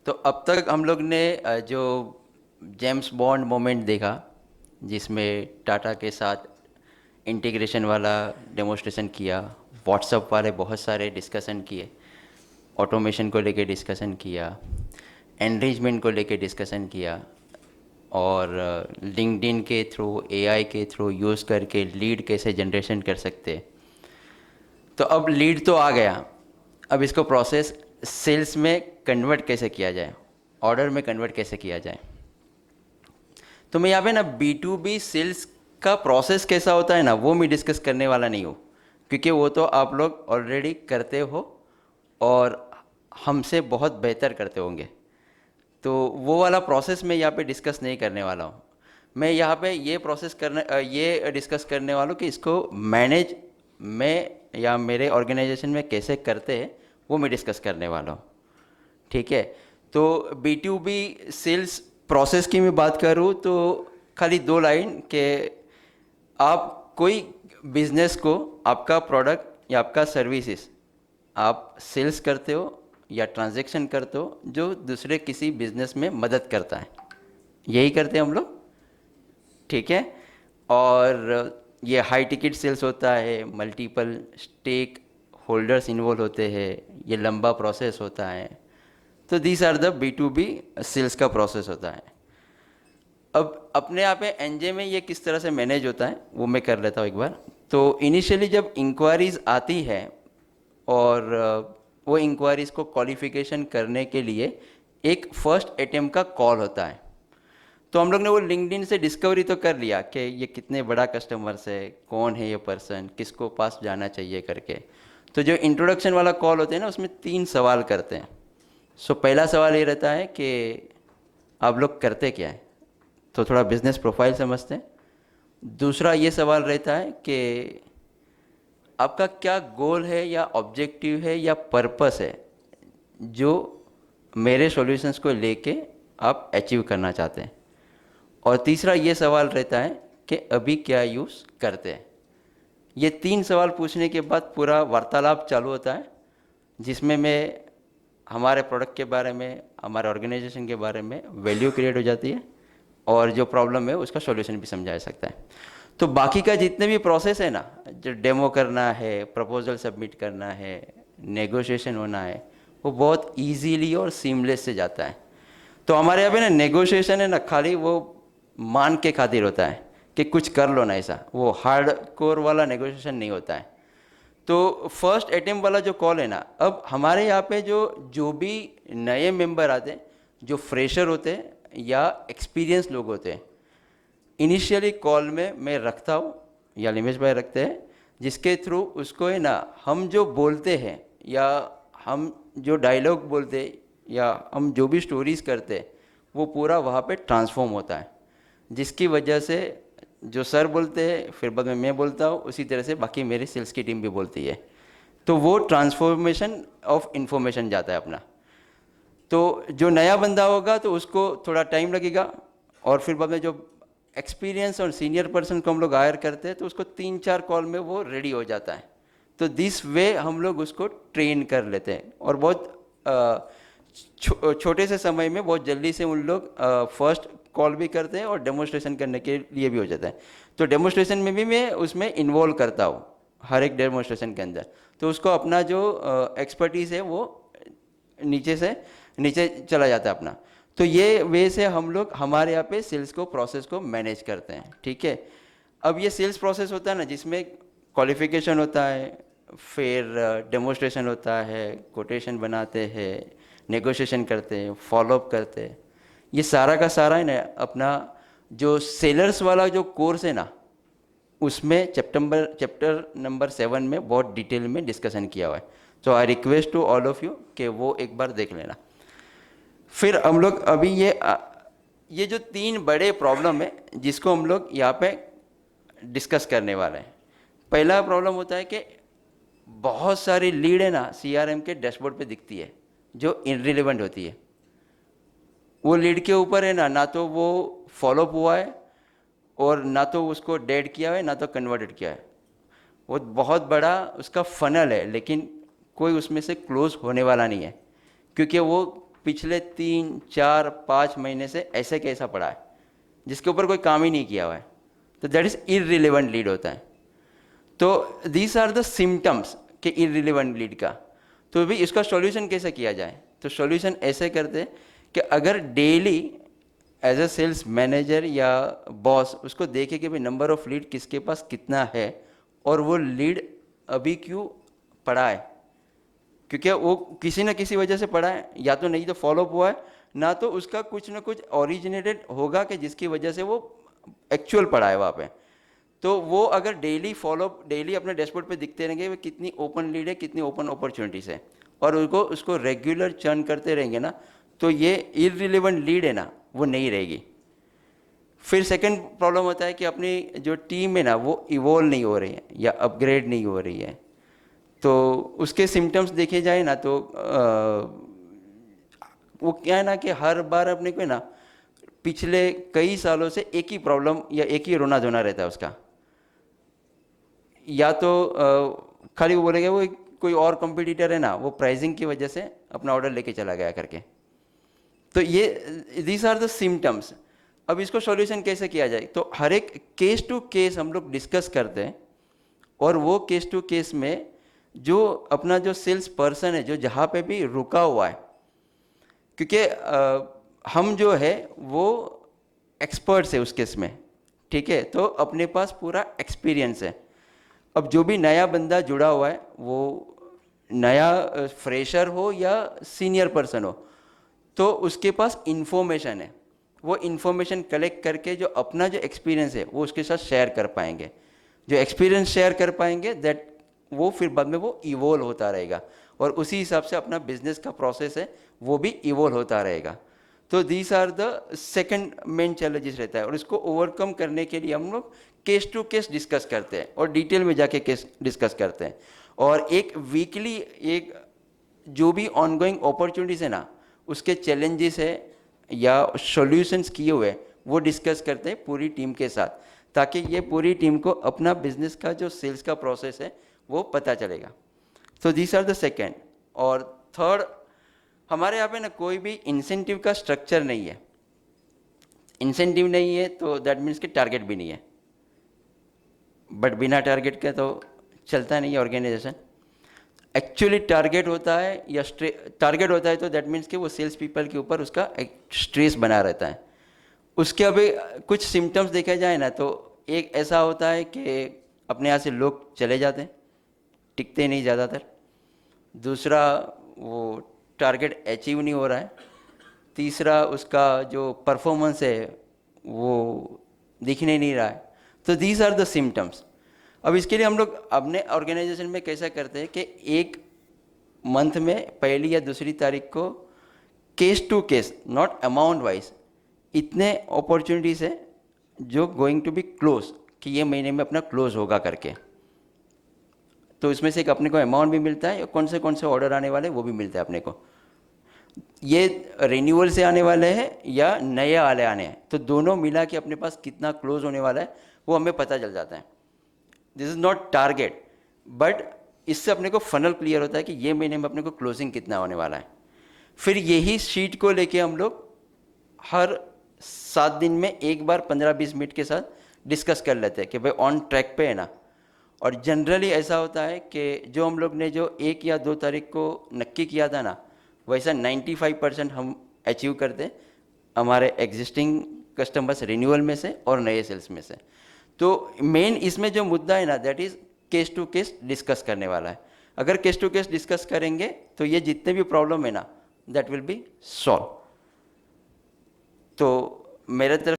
तो अब तक हम लोग ने जो जेम्स बॉन्ड मोमेंट देखा, जिसमें टाटा के साथ इंटीग्रेशन वाला डेमोस्ट्रेशन किया, व्हाट्सअप वाले बहुत सारे डिस्कशन किए, ऑटोमेशन को लेके डिस्कशन किया, एनरिचमेंट को लेके डिस्कशन किया, और लिंक्डइन के थ्रू, एआई के थ्रू यूज़ करके लीड कैसे जनरेशन कर सकते। तो अब लीड तो आ गया, अब इसको प्रोसेस सेल्स में कन्वर्ट कैसे किया जाए, ऑर्डर में कन्वर्ट कैसे किया जाए। तो मैं यहाँ पे ना B2B सेल्स का प्रोसेस कैसा होता है ना, वो मैं डिस्कस करने वाला नहीं हूँ, क्योंकि वो तो आप लोग ऑलरेडी करते हो और हमसे बहुत बेहतर करते होंगे। तो वो वाला प्रोसेस मैं यहाँ पे डिस्कस नहीं करने वाला हूँ। मैं यहाँ पे ये डिस्कस करने वाला हूँ कि इसको मैनेज मैं या मेरे ऑर्गेनाइजेशन में कैसे करते हैं, वो मैं डिस्कस करने वाला हूँ। ठीक है। तो B2B सेल्स प्रोसेस की मैं बात करूँ तो खाली दो लाइन के, आप कोई बिजनेस को, आपका प्रोडक्ट या आपका सर्विसेज आप सेल्स करते हो या ट्रांजैक्शन करते हो जो दूसरे किसी बिजनेस में मदद करता है, यही करते हैं हम लोग। ठीक है। और ये हाई टिकट सेल्स होता है, मल्टीपल स्टेक होल्डर्स इन्वॉल्व होते हैं, ये लंबा प्रोसेस होता है। तो these are the B2B sales का प्रोसेस होता है। अब अपने यहाँ पे एनजे में ये किस तरह से मैनेज होता है वो मैं कर लेता हूँ एक बार। तो इनिशियली जब इंक्वायरीज आती है और वो इंक्वायरीज को क्वालिफिकेशन करने के लिए एक फर्स्ट अटेम्प्ट का कॉल होता है। तो हम लोग ने वो लिंक्डइन से डिस्कवरी तो कर लिया कि ये कितने बड़ा कस्टमर्स है, कौन है ये पर्सन, किसको पास जाना चाहिए करके। तो जो इंट्रोडक्शन वाला कॉल होते हैं ना, उसमें 3 सवाल करते हैं। पहला सवाल ये रहता है कि आप लोग करते क्या है, तो थोड़ा बिजनेस प्रोफाइल समझते हैं। दूसरा ये सवाल रहता है कि आपका क्या गोल है या ऑब्जेक्टिव है या पर्पस है जो मेरे सॉल्यूशंस को लेके आप अचीव करना चाहते हैं। और तीसरा ये सवाल रहता है कि अभी क्या यूज़ करते हैं। ये 3 सवाल पूछने के बाद पूरा वार्तालाप चालू होता है, जिसमें मैं हमारे प्रोडक्ट के बारे में, हमारे ऑर्गेनाइजेशन के बारे में वैल्यू क्रिएट हो जाती है और जो प्रॉब्लम है उसका सॉल्यूशन भी समझाया सकता है। तो बाकी का जितने भी प्रोसेस है ना, जो डेमो करना है, प्रपोजल सबमिट करना है, नेगोशिएशन होना है, वो बहुत इजीली और सीमलेस से जाता है। तो हमारे यहाँ पे ना नेगोशिएशन है ना, खाली वो मान के खातिर होता है कि कुछ कर लो ना, ऐसा वो हार्ड कोर वाला नेगोशिएशन नहीं होता है। तो फर्स्ट अटेम्प्ट वाला जो कॉल है ना, अब हमारे यहाँ पे जो जो भी नए मेंबर आते हैं, जो फ्रेशर होते हैं या एक्सपीरियंस लोग होते हैं, इनिशियली कॉल में मैं रखता हूँ या निमेश भाई रखते हैं, जिसके थ्रू उसको है ना, हम जो बोलते हैं या हम जो डायलॉग बोलते हैं या हम जो भी स्टोरीज करते हैं, वो पूरा वहाँ पे ट्रांसफॉर्म होता है। जिसकी वजह से जो सर बोलते हैं, फिर बाद में मैं बोलता हूँ, उसी तरह से बाकी मेरी सेल्स की टीम भी बोलती है। तो वो ट्रांसफॉर्मेशन ऑफ इंफॉर्मेशन जाता है अपना। तो जो नया बंदा होगा तो उसको थोड़ा टाइम लगेगा, और फिर बाद में जो एक्सपीरियंस और सीनियर पर्सन को हम लोग हायर करते हैं तो उसको 3-4 कॉल में वो रेडी हो जाता है। तो दिस वे हम लोग उसको ट्रेन कर लेते हैं और बहुत छोटे से समय में बहुत जल्दी से उन लोग फर्स्ट कॉल भी करते हैं और डेमोस्ट्रेशन करने के लिए भी हो जाता है। तो डेमोस्ट्रेशन में भी मैं उसमें इन्वॉल्व करता हूँ हर एक डेमोस्ट्रेशन के अंदर। तो उसको अपना जो एक्सपर्टीज़ है वो नीचे से नीचे चला जाता है अपना। तो ये वे से हम लोग हमारे यहाँ पे सेल्स को प्रोसेस को मैनेज करते हैं। ठीक है। अब ये सेल्स प्रोसेस होता है ना, जिसमें क्वालिफिकेशन होता है, फिर डेमोस्ट्रेशन होता है, कोटेशन बनाते हैं, नेगोशिएशन करते हैं, फॉलोअप करते हैं। ये सारा का सारा है ना अपना जो सेलर्स वाला जो कोर्स है ना, उसमें चैप्टर नंबर 7 में बहुत डिटेल में डिस्कशन किया हुआ है। तो I request to all of you कि वो एक बार देख लेना। फिर हम लोग अभी ये जो 3 बड़े प्रॉब्लम है जिसको हम लोग यहाँ पे डिस्कस करने वाले हैं। पहला प्रॉब्लम होता है कि बहुत सारी लीड है ना CRM के डैशबोर्ड पे दिखती है जो इनरिलेवेंट होती है। वो लीड के ऊपर है ना, ना तो वो फॉलोअप हुआ है और ना तो उसको डेड किया है, ना तो कन्वर्टेड किया है। वो बहुत बड़ा उसका फनल है, लेकिन कोई उसमें से क्लोज होने वाला नहीं है, क्योंकि वो पिछले 3 4 5 महीने से ऐसे कैसा पड़ा है, जिसके ऊपर कोई काम ही नहीं किया हुआ है, तो दैट इज इररिलेवेंट लीड होता है। तो दीज आर द सिम्टम्स के इररिलेवेंट लीड का। तो भी इसका सॉल्यूशन कैसे किया जाए, तो सॉल्यूशन ऐसे करते हैं कि अगर daily as a sales manager या बॉस उसको देखे कि भाई नंबर ऑफ लीड किसके पास कितना है और वो लीड अभी क्यों पड़ा है, क्योंकि वो किसी न किसी वजह से पड़ा है, या तो नहीं तो फॉलोअप हुआ है, ना तो उसका कुछ ना कुछ ओरिजिनेटेड होगा कि जिसकी वजह से वो एक्चुअल पड़ा है वहाँ पे। तो वो अगर डेली फॉलोअप डेली अपने डैशबोर्ड पे दिखते रहेंगे वो कितनी ओपन लीड है, कितनी ओपन अपॉर्चुनिटीज़ है, और उसको रेगुलर चर्न करते रहेंगे ना, तो ये इररिलेवेंट लीड है ना वो नहीं रहेगी। फिर सेकंड प्रॉब्लम होता है कि अपनी जो टीम है ना वो इवॉल्व नहीं हो रही है या अपग्रेड नहीं हो रही है। तो उसके सिम्टम्स देखे जाए ना तो वो क्या है ना कि हर बार अपने को ना पिछले कई सालों से एक ही प्रॉब्लम या एक ही रोना धोना रहता है उसका। या तो खाली वो बोलेगा वो कोई और कंपटीटर है ना वो प्राइसिंग की वजह से अपना ऑर्डर लेके चला गया करके। तो ये दीज आर द सिम्टम्स। अब इसको सॉल्यूशन कैसे किया जाए, तो हर एक केस टू केस हम लोग डिस्कस करते हैं, और वो केस टू केस में जो अपना जो सेल्स पर्सन है जो जहाँ पे भी रुका हुआ है, क्योंकि हम जो है वो एक्सपर्ट्स है उस केस में, ठीक है, तो अपने पास पूरा एक्सपीरियंस है। अब जो भी नया बंदा जुड़ा हुआ है वो नया फ्रेशर हो या सीनियर पर्सन हो, तो उसके पास इन्फॉर्मेशन है, वो इन्फॉर्मेशन कलेक्ट करके जो अपना जो एक्सपीरियंस है वो उसके साथ शेयर कर पाएंगे। जो एक्सपीरियंस शेयर कर पाएंगे दैट वो फिर बाद में वो इवोल्व होता रहेगा, और उसी हिसाब से अपना बिजनेस का प्रोसेस है वो भी इवोल्व होता रहेगा। तो these are the second main challenges रहता है, और इसको ओवरकम करने के लिए हम लोग केस टू केस डिस्कस करते हैं और डिटेल में जाके केस डिस्कस करते हैं। और एक वीकली एक जो भी ऑनगोइंग अपॉर्चुनिटीज़ है ना उसके चैलेंजेस है या सॉल्यूशंस किए हुए वो डिस्कस करते हैं पूरी टीम के साथ, ताकि ये पूरी टीम को अपना बिजनेस का जो सेल्स का प्रोसेस है वो पता चलेगा। तो दिस आर द सेकेंड। और थर्ड, हमारे यहाँ पे ना कोई भी इंसेंटिव का स्ट्रक्चर नहीं है। इंसेंटिव नहीं है तो दैट मीन्स कि टारगेट भी नहीं है, बट बिना टारगेट के तो चलता नहीं है ऑर्गेनाइजेशन। एक्चुअली टारगेट होता है या टारगेट होता है तो दैट मीन्स कि वो सेल्स पीपल के ऊपर उसका एक स्ट्रेस बना रहता है। उसके अभी कुछ सिम्टम्स देखा जाए ना तो एक ऐसा होता है कि अपने यहाँ से लोग चले जाते हैं, टिकते नहीं ज़्यादातर। दूसरा, वो टारगेट अचीव नहीं हो रहा है। तीसरा, उसका जो परफॉर्मेंस है वो दिखने नहीं रहा है। तो दीज आर द सिम्टम्स। अब इसके लिए हम लोग अपने ऑर्गेनाइजेशन में कैसा करते हैं कि एक मंथ में पहली या दूसरी तारीख को case to case, not amount wise, इतने अपॉर्चुनिटीज़ है जो गोइंग टू बी क्लोज, कि ये महीने में अपना क्लोज होगा करके। तो इसमें से एक अपने को अमाउंट भी मिलता है, कौन से ऑर्डर आने वाले वो भी मिलता है अपने को। ये रिन्यूअल से आने वाले हैं या नए वाले आने हैं, तो दोनों मिला के अपने पास कितना क्लोज होने वाला है वो हमें पता चल जाता है। This is not target, but इससे अपने को फनल क्लियर होता है कि ये महीने में अपने को क्लोजिंग कितना होने वाला है। फिर यही शीट को लेके हम लोग हर 7 दिन में एक बार 15-20 मिनट के साथ डिस्कस कर लेते हैं कि भाई ऑन ट्रैक पे है ना। और जनरली ऐसा होता है कि जो हम लोग ने जो 1 या 2 तारीख को नक्की किया था ना, वैसा 95% हम अचीव करते हमारे एग्जिस्टिंग कस्टमर्स रिन्यूअल में से और नए सेल्स में से। तो मेन इसमें जो मुद्दा है ना that is case to case discuss करने वाला है। अगर केस टू केस डिस्कस करेंगे तो ये जितने भी प्रॉब्लम है ना दैट विल बी सॉल्व। तो मेरे तरफ